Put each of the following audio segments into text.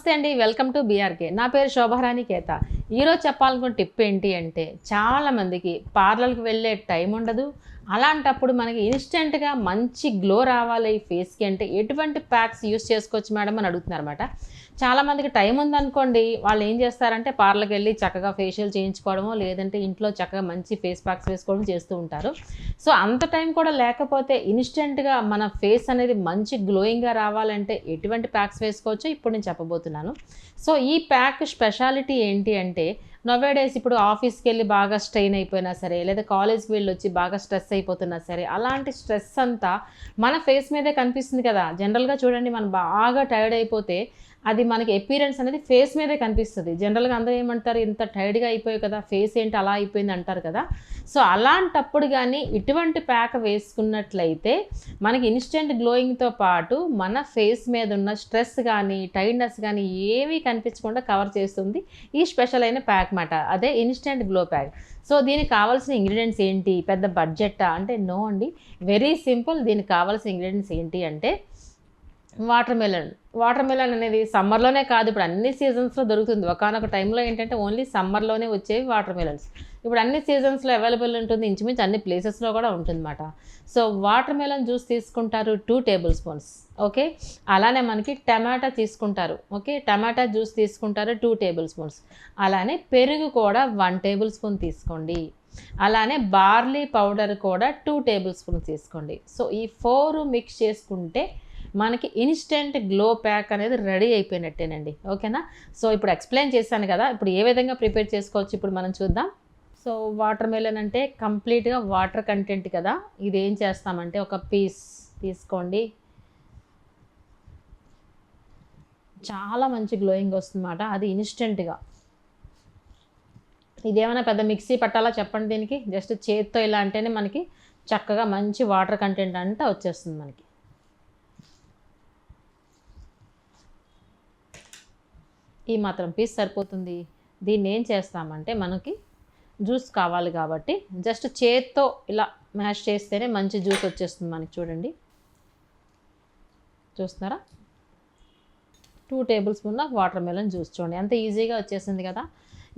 నమస్తే అండి, welcome to BRK. నా పేరు శోభారాణి కేత. ఈరోజు చెప్పాలనుకున్న టిప్ ఏంటి అంటే, చాలామందికి పార్లర్కి వెళ్ళే టైం ఉండదు. అలాంటప్పుడు మనకి ఇన్స్టెంట్గా మంచి గ్లో రావాలి ఫేస్కి అంటే ఎటువంటి ప్యాక్స్ యూస్ చేసుకోవచ్చు మేడం అని అడుగుతున్నారన్నమాట. చాలామందికి టైం ఉందనుకోండి, వాళ్ళు ఏం చేస్తారంటే పార్లర్కి వెళ్ళి చక్కగా ఫేషియల్ చేయించుకోవడమో లేదంటే ఇంట్లో చక్కగా మంచి ఫేస్ ప్యాక్స్ వేసుకోవడం చేస్తూ ఉంటారు. సో అంత టైం కూడా లేకపోతే ఇన్స్టెంట్గా మన ఫేస్ అనేది మంచి గ్లోయింగ్గా రావాలంటే ఎటువంటి ప్యాక్స్ వేసుకోవచ్చో ఇప్పుడు నేను చెప్పబోతున్నాను. సో ఈ ప్యాక్ స్పెషాలిటీ ఏంటి అంటే, నోవేడేస్ ఇప్పుడు ఆఫీస్కి వెళ్ళి బాగా స్ట్రెయిన్ అయిపోయినా సరే, లేదా కాలేజ్కి వెళ్ళి వచ్చి బాగా స్ట్రెస్ అయిపోతున్నా సరే, అలాంటి స్ట్రెస్ అంతా మన ఫేస్ మీదే కనిపిస్తుంది కదా. జనరల్గా చూడండి, మనం బాగా టైర్డ్ అయిపోతే అది మనకి అపీరెన్స్ అనేది ఫేస్ మీదే కనిపిస్తుంది. జనరల్గా అందరూ ఏమంటారు, ఇంత టైర్డ్గా అయిపోయాయి కదా, ఫేస్ ఏంటి అలా అయిపోయింది అంటారు కదా. సో అలాంటప్పుడు కానీ ఇటువంటి ప్యాక్ వేసుకున్నట్లయితే మనకి ఇన్స్టెంట్ గ్లోయింగ్తో పాటు మన ఫేస్ మీద ఉన్న స్ట్రెస్ కానీ టైర్డ్నెస్ కానీ ఏమీ కనిపించకుండా కవర్ చేస్తుంది ఈ స్పెషల్ అయిన ప్యాక్ మాట. అదే ఇన్స్టెంట్ గ్లో ప్యాక్. సో దీనికి కావాల్సిన ఇంగ్రీడియంట్స్ ఏంటి, పెద్ద బడ్జెట్టా అంటే నో అండి, వెరీ సింపుల్. దీనికి కావాల్సిన ఇంగ్రీడియంట్స్ ఏంటి అంటే, వాటర్ మెలన్ అనేది సమ్మర్లోనే కాదు, ఇప్పుడు అన్ని సీజన్స్లో దొరుకుతుంది. ఒకనొక టైంలో ఏంటంటే ఓన్లీ సమ్మర్లోనే వచ్చేవి వాటర్ మెలన్స్. ఇప్పుడు అన్ని సీజన్స్లో అవైలబుల్ ఉంటుంది, ఇంచుమించు అన్ని ప్లేసెస్లో కూడా ఉంటుందన్నమాట. సో వాటర్ మెలన్ జ్యూస్ తీసుకుంటారు 2 టేబుల్ స్పూన్స్. ఓకే, అలానే మనకి టమాటా తీసుకుంటారు. ఓకే, టమాటా జ్యూస్ తీసుకుంటారు 2 టేబుల్ స్పూన్స్. అలానే పెరుగు కూడా 1 టేబుల్ స్పూన్ తీసుకోండి. అలానే బార్లీ పౌడర్ కూడా 2 టేబుల్ స్పూన్స్ తీసుకోండి. సో ఈ 4 మిక్స్ చేసుకుంటే మనకి ఇన్స్టెంట్ గ్లో ప్యాక్ అనేది రెడీ అయిపోయినట్టేనండి. ఓకేనా. సో ఇప్పుడు ఎక్స్ప్లెయిన్ చేశాను కదా, ఇప్పుడు ఏ విధంగా ప్రిపేర్ చేసుకోవచ్చు ఇప్పుడు మనం చూద్దాం. సో వాటర్ మెలన్ అంటే కంప్లీట్గా వాటర్ కంటెంట్ కదా. ఇది ఏం చేస్తామంటే ఒక పీస్ తీసుకోండి. చాలా మంచి గ్లోయింగ్ వస్తుందన్నమాట, అది ఇన్స్టెంట్గా. ఇదేమైనా పెద్ద మిక్సీ పట్టాలా చెప్పండి, దీనికి జస్ట్ చేత్తో ఇలా అంటేనే మనకి చక్కగా మంచి వాటర్ కంటెంట్ అంతా వచ్చేస్తుంది మనకి. ఈ మాత్రం పీస్ సరిపోతుంది. దీన్ని ఏం చేస్తామంటే, మనకి జ్యూస్ కావాలి కాబట్టి జస్ట్ చేత్తో ఇలా మ్యాష్ చేస్తేనే మంచి జ్యూస్ వచ్చేస్తుంది మనకి. చూడండి, చూస్తున్నారా, 2 table spoon of water melon juice. చూడండి ఎంత ఈజీగా వచ్చేసింది కదా.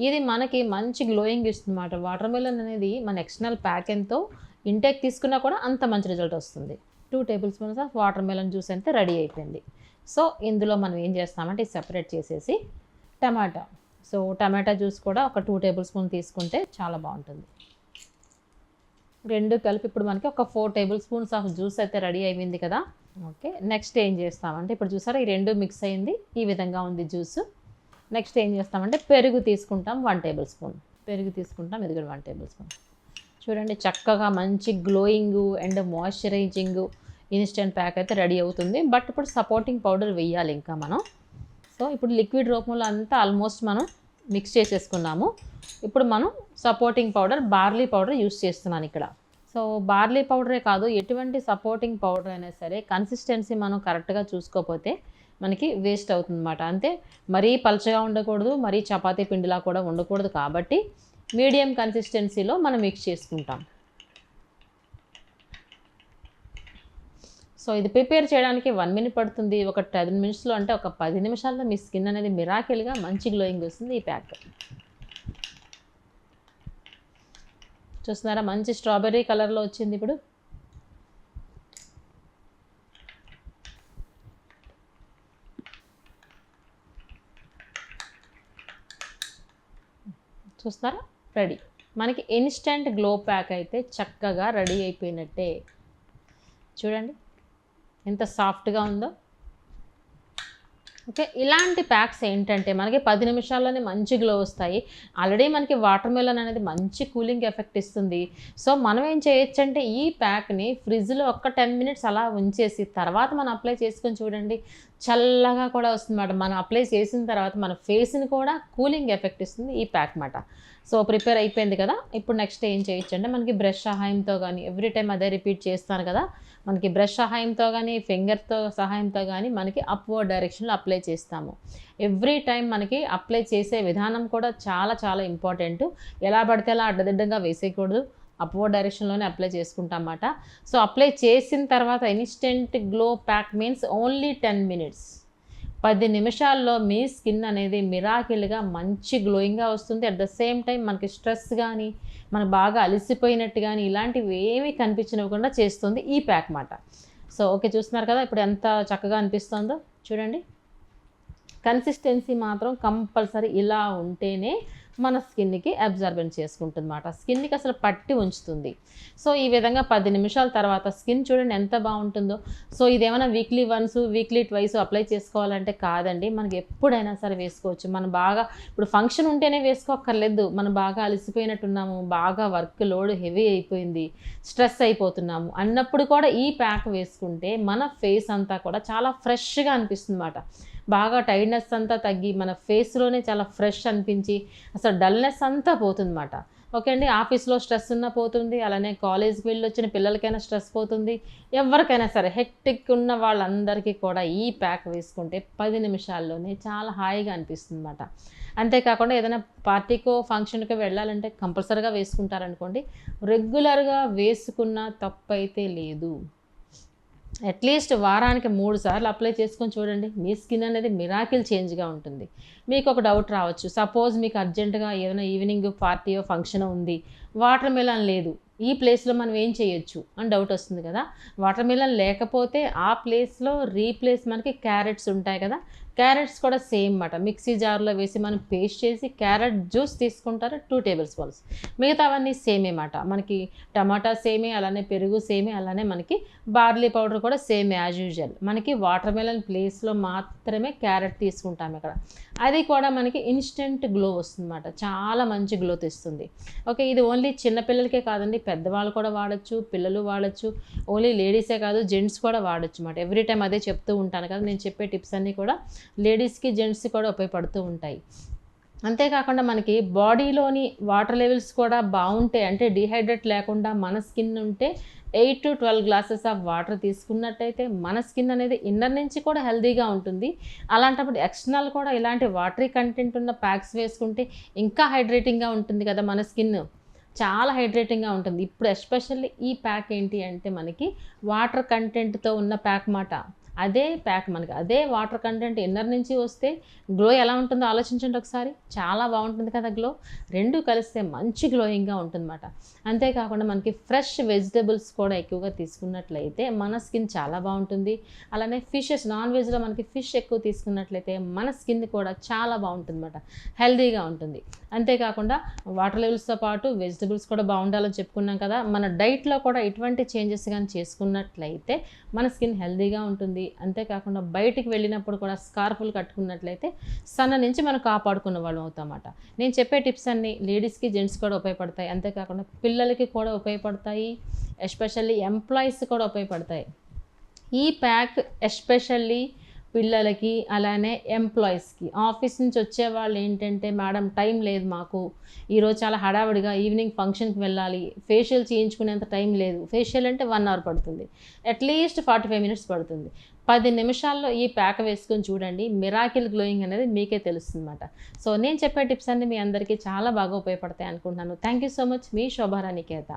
ఇది మనకి మంచి గ్లోయింగ్ ఇస్తుంది అన్నమాట. వాటర్ మెలన్ అనేది మన ఎక్స్టర్నల్ ప్యాక్ ఎంతో ఇంటేక్ తీసుకున్నా కూడా అంత మంచి రిజల్ట్ వస్తుంది. 2 table spoons of water melon juice అయితే రెడీ అయిపోయింది. సో ఇందులో మనం ఏం చేస్తామంటే సెపరేట్ చేసేసి టమాటా. సో టమాటా జ్యూస్ కూడా ఒక 2 టేబుల్ స్పూన్ తీసుకుంటే చాలా బాగుంటుంది. రెండు కలిపి ఇప్పుడు మనకి ఒక 4 టేబుల్ స్పూన్స్ ఆఫ్ జ్యూస్ అయితే రెడీ అయిపోయింది కదా. ఓకే, నెక్స్ట్ ఏం చేస్తామంటే, ఇప్పుడు చూసారా ఈ రెండు మిక్స్ అయింది, ఈ విధంగా ఉంది జ్యూస్. నెక్స్ట్ ఏం చేస్తామంటే పెరుగు తీసుకుంటాం 1 టేబుల్ స్పూన్. పెరుగు తీసుకుంటాం, ఇది కూడా 1 టేబుల్ స్పూన్. చూడండి చక్కగా మంచి glowing and moisturising instant pack అయితే రెడీ అవుతుంది. బట్ ఇప్పుడు సపోర్టింగ్ పౌడర్ వేయాలి ఇంకా మనం. సో ఇప్పుడు లిక్విడ్ రూపంలో అంతా ఆల్మోస్ట్ మనం మిక్స్ చేసేసుకున్నాము. ఇప్పుడు మనం supporting powder barley powder use చేస్తున్నాను ఇక్కడ. సో బార్లీ పౌడరే కాదు, ఎటువంటి సపోర్టింగ్ పౌడర్ అయినా సరే కన్సిస్టెన్సీ మనం కరెక్ట్గా చూసుకోకపోతే మనకి వేస్ట్ అవుతుందన్నమాట. అంతే, మరీ పలచగా ఉండకూడదు, మరీ చపాతీ పిండిలా కూడా ఉండకూడదు. కాబట్టి మీడియం కన్సిస్టెన్సీలో మనం మిక్స్ చేసుకుంటాం. సో ఇది ప్రిపేర్ చేయడానికి 1 మినిట్ పడుతుంది. ఒక 10 మినిట్స్లో అంటే ఒక 10 నిమిషాల్లో మీ స్కిన్ అనేది మిరాకిల్గా మంచి గ్లోయింగ్ వస్తుంది ఈ ప్యాక్. చూస్తున్నారా మంచి స్ట్రాబెర్రీ కలర్లో వచ్చింది. ఇప్పుడు చూస్తున్నారా, రెడీ. మనకి ఇన్స్టెంట్ గ్లో ప్యాక్ అయితే చక్కగా రెడీ అయిపోయినట్టే. చూడండి ఎంత సాఫ్ట్గా ఉందో. ఓకే, ఇలాంటి ప్యాక్స్ ఏంటంటే మనకి 10 నిమిషాల్లోనే మంచి గ్లో వస్తాయి. ఆల్రెడీ మనకి వాటర్ మెలన్ అనేది మంచి కూలింగ్ ఎఫెక్ట్ ఇస్తుంది. సో మనం ఏం చేయొచ్చు అంటే ఈ ప్యాక్ని ఫ్రిడ్జ్లో ఒక 10 మినిట్స్ అలా ఉంచేసి తర్వాత మనం అప్లై చేసుకొని చూడండి, చల్లగా కూడా వస్తుంది అన్నమాట. మనం అప్లై చేసిన తర్వాత మన ఫేస్ని కూడా కూలింగ్ ఎఫెక్ట్ ఇస్తుంది ఈ ప్యాక్ అన్నమాట. సో ప్రిపేర్ అయిపోయింది కదా. ఇప్పుడు నెక్స్ట్ ఏం చేయొచ్చు అంటే, మనకి బ్రష్ సహాయంతో కానీ, ఎవ్రీ టైం అదే రిపీట్ చేస్తాను కదా, మనకి బ్రష్ సహాయంతో కానీ ఫింగర్తో సహాయంతో కానీ మనకి అప్వర్డ్ డైరెక్షన్లో అప్లై చేస్తాము. ఎవ్రీ టైం మనకి అప్లై చేసే విధానం కూడా చాలా చాలా ఇంపార్టెంట్. ఎలా పడితే అలా అడ్డదిడ్డంగా వేసేయకూడదు, అప్వర్డ్ డైరెక్షన్లోనే అప్లై చేసుకుంటాం అన్నమాట. సో అప్లై చేసిన తర్వాత instant glow pack means only 10 minutes. 10 నిమిషాల్లో మీ స్కిన్ అనేది మిరాకిల్గా మంచి గ్లోయింగ్గా వస్తుంది. అట్ ద సేమ్ టైం మనకి స్ట్రెస్ కానీ, మనకు బాగా అలసిపోయినట్టు కానీ ఇలాంటివి ఏమీ కనిపించనివ్వకుండా చేస్తుంది ఈ ప్యాక్ మాట. సో ఓకే, చూస్తున్నారు కదా ఇప్పుడు ఎంత చక్కగా అనిపిస్తుందో చూడండి. కన్సిస్టెన్సీ మాత్రం కంపల్సరీ ఇలా ఉంటేనే మన స్కిన్కి అబ్జర్బెన్స్ చేసుకుంటుంది అన్నమాట. స్కిన్కి అసలు పట్టి ఉంచుతుంది. సో ఈ విధంగా 10 నిమిషాల తర్వాత స్కిన్ చూడండి ఎంత బాగుంటుందో. సో ఇదేమైనా weekly once, weekly twice apply చేసుకోవాలంటే కాదండి, మనకి ఎప్పుడైనా సరే వేసుకోవచ్చు. మనం బాగా ఇప్పుడు ఫంక్షన్ ఉంటేనే వేసుకోక్కర్లేదు. మనం బాగా అలసిపోయినట్టున్నాము, బాగా వర్క్ లోడ్ హెవీ అయిపోయింది, స్ట్రెస్ అయిపోతున్నాము అన్నప్పుడు కూడా ఈ ప్యాక్ వేసుకుంటే మన ఫేస్ అంతా కూడా చాలా ఫ్రెష్గా అనిపిస్తుంది అన్నమాట. బాగా టైర్డ్నెస్ అంతా తగ్గి మన ఫేస్లోనే చాలా ఫ్రెష్ అనిపించి అసలు డల్నెస్ అంతా పోతుందన్నమాట. ఓకే అండి, ఆఫీస్లో స్ట్రెస్ ఉన్నా పోతుంది, అలానే కాలేజ్కి వెళ్ళి వచ్చిన పిల్లలకైనా స్ట్రెస్ పోతుంది. ఎవరికైనా సరే హెక్టిక్ ఉన్న వాళ్ళందరికీ కూడా ఈ ప్యాక్ వేసుకుంటే 10 నిమిషాల్లోనే చాలా హాయిగా అనిపిస్తుంది అన్నమాట. అంతేకాకుండా ఏదైనా పార్టీకో ఫంక్షన్కో వెళ్ళాలంటే కంపల్సరీగా వేసుకుంటారనుకోండి, రెగ్యులర్గా వేసుకున్న తప్పైతే లేదు. అట్లీస్ట్ వారానికి 3 సార్లు అప్లై చేసుకొని చూడండి, మీ స్కిన్ అనేది మిరాకిల్ చేంజ్గా ఉంటుంది. మీకు ఒక డౌట్ రావచ్చు, సపోజ్ మీకు అర్జెంటుగా ఏదైనా ఈవినింగ్ పార్టీయో ఫంక్షన్ ఉంది, వాటర్ మిలన్ లేదు, ఈ ప్లేస్లో మనం ఏం చేయొచ్చు అని డౌట్ వస్తుంది కదా. వాటర్ మిలన్ లేకపోతే ఆ ప్లేస్లో రీప్లేస్ మనకి క్యారెట్స్ ఉంటాయి కదా, క్యారెట్స్ కూడా సేమ్ అన్నమాట. మిక్సీ జార్లో వేసి మనం పేస్ట్ చేసి క్యారెట్ జ్యూస్ తీసుకుంటారు 2 టేబుల్ స్పూన్స్. మిగతావన్నీ సేమే మాట. మనకి టమాటా సేమే, అలానే పెరుగు సేమే, అలానే మనకి బార్లీ పౌడర్ కూడా సేమ్ యాజ్ యూజువల్. మనకి వాటర్ మెలన్ ప్లేస్లో మాత్రమే క్యారెట్ తీసుకుంటాం ఇక్కడ. అది కూడా మనకి ఇన్స్టెంట్ గ్లో వస్తుందన్నమాట, చాలా మంచి గ్లో తెస్తుంది. ఓకే, ఇది ఓన్లీ చిన్నపిల్లలకే కాదండి, పెద్దవాళ్ళు కూడా వాడచ్చు, పిల్లలు వాడచ్చు. ఓన్లీ లేడీసే కాదు, జెంట్స్ కూడా వాడచ్చు అన్నమాట. ఎవ్రీ టైం అదే చెప్తూ ఉంటాను కదా, నేను చెప్పే టిప్స్ అన్నీ కూడా లేడీస్కి, జెంట్స్కి కూడా ఉపయోగపడుతూ ఉంటాయి. అంతేకాకుండా మనకి బాడీలోని వాటర్ లెవెల్స్ కూడా బాగుంటాయి. అంటే డీహైడ్రేట్ లేకుండా మన స్కిన్ ఉంటే 8 to 12 గ్లాసెస్ ఆఫ్ వాటర్ తీసుకున్నట్టయితే మన స్కిన్ అనేది ఇన్నర్ నుంచి కూడా హెల్తీగా ఉంటుంది. అలాంటప్పుడు ఎక్స్టర్నల్ కూడా ఇలాంటి వాటరీ కంటెంట్ ఉన్న ప్యాక్స్ వేసుకుంటే ఇంకా హైడ్రేటింగ్గా ఉంటుంది కదా మన స్కిన్, చాలా హైడ్రేటింగ్గా ఉంటుంది. ఇప్పుడు ఎస్పెషల్లీ ఈ ప్యాక్ ఏంటి అంటే మనకి వాటర్ కంటెంట్తో ఉన్న ప్యాక్ మాట. అదే ప్యాక్ మనకి అదే వాటర్ కంటెంట్ ఇన్నర్ నుంచి వస్తే గ్లో ఎలా ఉంటుందో ఆలోచించండి ఒకసారి. చాలా బాగుంటుంది కదా గ్లో. రెండు కలిస్తే మంచి గ్లోయింగ్గా ఉంటుందన్నమాట. అంతేకాకుండా మనకి ఫ్రెష్ వెజిటబుల్స్ కూడా ఎక్కువగా తీసుకున్నట్లయితే మన స్కిన్ చాలా బాగుంటుంది. అలానే ఫిషెస్, నాన్ వెజ్లో మనకి ఫిష్ ఎక్కువ తీసుకున్నట్లయితే మన స్కిన్ కూడా చాలా బాగుంటుందన్నమాట, హెల్తీగా ఉంటుంది. అంతేకాకుండా వాటర్ లెవెల్స్తో పాటు వెజిటబుల్స్ కూడా బాగుండాలని చెప్పుకున్నాం కదా. మన డైట్లో కూడా ఎటువంటి చేంజెస్ కానీ చేసుకున్నట్లయితే మన స్కిన్ హెల్తీగా ఉంటుంది. అంతేకాకుండా బయటికి వెళ్ళినప్పుడు కూడా స్కార్ఫులు కట్టుకున్నట్లయితే సన్న నుంచి మనం కాపాడుకున్న వాళ్ళం అవుతామన్నమాట. నేను చెప్పే టిప్స్ అన్నీ లేడీస్కి, జెంట్స్ కూడా ఉపయోగపడతాయి. అంతేకాకుండా పిల్లలకి కూడా ఉపయోగపడతాయి, ఎస్పెషల్లీ ఎంప్లాయీస్ కూడా ఉపయోగపడతాయి. ఈ ప్యాక్ ఎస్పెషల్లీ పిల్లలకి, అలానే ఎంప్లాయీస్కి. ఆఫీస్ నుంచి వచ్చేవాళ్ళు ఏంటంటే, మేడం టైం లేదు మాకు, ఈరోజు చాలా హడావిడిగా ఈవినింగ్ ఫంక్షన్కి వెళ్ళాలి, ఫేషియల్ చేయించుకునేంత టైం లేదు. ఫేషియల్ అంటే 1 అవర్ పడుతుంది, అట్లీస్ట్ 45 మినిట్స్ పడుతుంది. 10 నిమిషాల్లో ఈ ప్యాక్ వేసుకొని చూడండి, మిరాకిల్ గ్లోయింగ్ అనేది మీకే తెలుస్తుంది అన్నమాట. సో నేను చెప్పే టిప్స్ అన్నీ మీ అందరికీ చాలా బాగా ఉపయోగపడతాయి అనుకుంటున్నాను. Thank you so much. మీ శోభారాణి కేత.